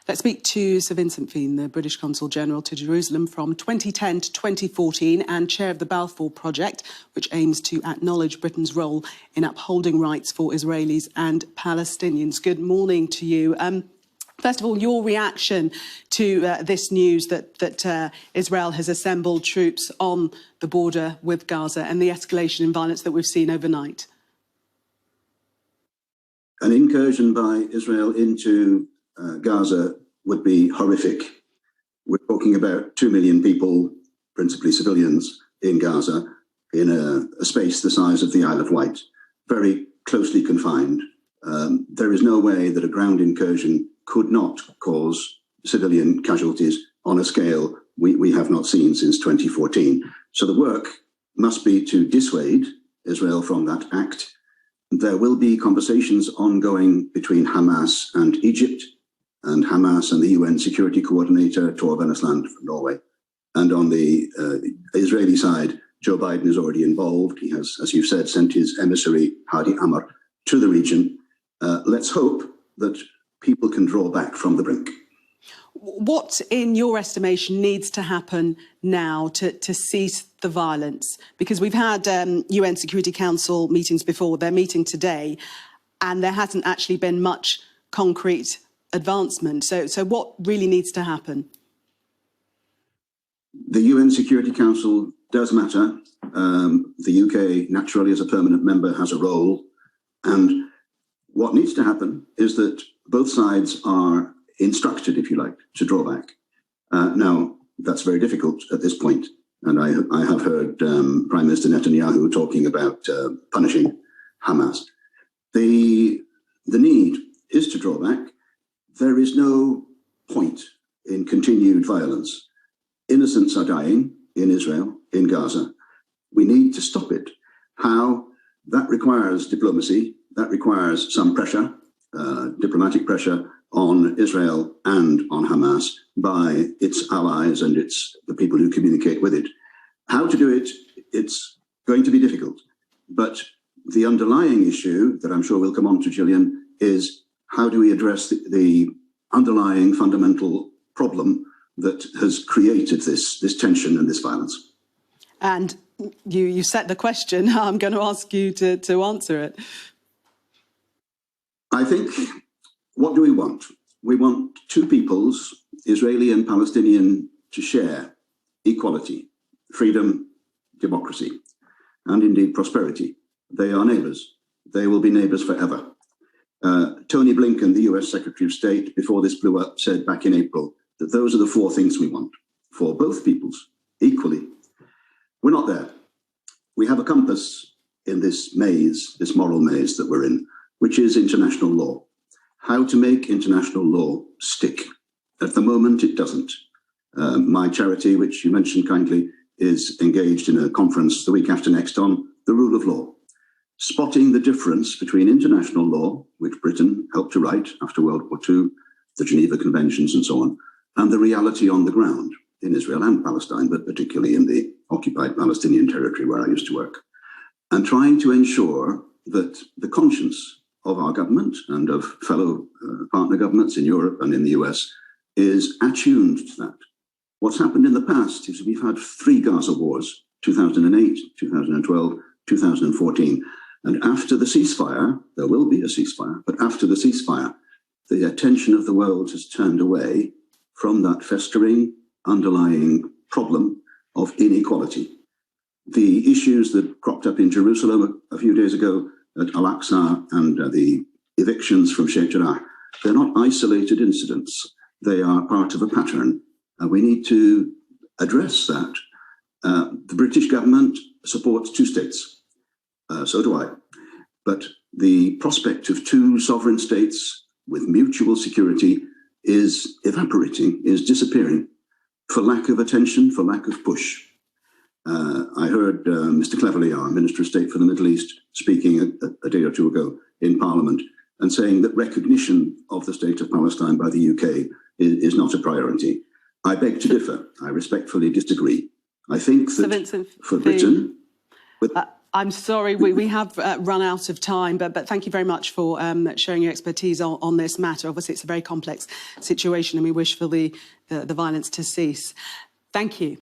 Let's speak to Sir Vincent Fean, the British Consul General to Jerusalem from 2010 to 2014 and chair of the Balfour Project, which aims to acknowledge Britain's role in upholding rights for Israelis and Palestinians. Good morning to you. First of all, your reaction to this news that Israel has assembled troops on the border with Gaza and the escalation in violence that we've seen overnight. An incursion by Israel into Gaza would be horrific. We're talking about 2 million people, principally civilians, in Gaza, in a space the size of the Isle of Wight, very closely confined. There is no way that a ground incursion could not cause civilian casualties on a scale we have not seen since 2014. So the work must be to dissuade Israel from that act. There will be conversations ongoing between Hamas and Egypt, and Hamas and the UN Security Coordinator, Tor Vennesland from Norway. And on the Israeli side, Joe Biden is already involved. He has, as you've said, sent his emissary, Hadi Amr, to the region. Let's hope that people can draw back from the brink. What, in your estimation, needs to happen now to cease the violence? Because we've had UN Security Council meetings before. They're meeting today, and there hasn't actually been much concrete advancement. So what really needs to happen? The UN Security Council does matter. The UK, naturally, as a permanent member, has a role. And what needs to happen is that both sides are instructed, if you like, to draw back. Now, that's very difficult at this point. And I have heard Prime Minister Netanyahu talking about punishing Hamas. The need is to draw back. There is no point in continued violence. Innocents are dying in Israel, in Gaza. We need to stop it. How? That requires diplomacy. That requires some pressure, diplomatic pressure on Israel and on Hamas by its allies and the people who communicate with it. How to do it, it's going to be difficult. But the underlying issue that I'm sure we'll come on to, Gillian, is how do we address the underlying fundamental problem that has created this tension and this violence? And you set the question. I'm going to ask you to answer it. I think, what do we want? We want two peoples, Israeli and Palestinian, to share equality, freedom, democracy, and indeed prosperity. They are neighbours. They will be neighbours forever. Tony Blinken, the US Secretary of State, before this blew up, said back in April that those are the four things we want for both peoples equally. We're not there. We have a compass in this maze, this moral maze that we're in, which is international law. How to make international law stick. At the moment, it doesn't. My charity, which you mentioned kindly, is engaged in a conference the week after next on the rule of law. Spotting the difference between international law, which Britain helped to write after World War II, the Geneva Conventions and so on, and the reality on the ground in Israel and Palestine, but particularly in the occupied Palestinian territory where I used to work, and trying to ensure that the conscience of our government and of fellow partner governments in Europe and in the US is attuned to that. What's happened in the past is we've had 3 Gaza wars, 2008, 2012, 2014. And after the ceasefire, there will be a ceasefire, but after the ceasefire, the attention of the world has turned away from that festering, underlying problem of inequality. The issues that cropped up in Jerusalem a few days ago at Al-Aqsa and the evictions from Sheikh Jarrah, they're not isolated incidents. They are part of a pattern. We need to address that. The British government supports 2 states. So do I. But the prospect of 2 sovereign states with mutual security is evaporating, is disappearing for lack of attention, for lack of push. I heard Mr. Cleverly, our Minister of State for the Middle East, speaking a day or 2 ago in Parliament and saying that recognition of the state of Palestine by the UK is not a priority. I beg to differ. I respectfully disagree. I think that Vincent, for Britain... I'm sorry, we have run out of time, but thank you very much for sharing your expertise on this matter. Obviously, it's a very complex situation and we wish for the violence to cease. Thank you.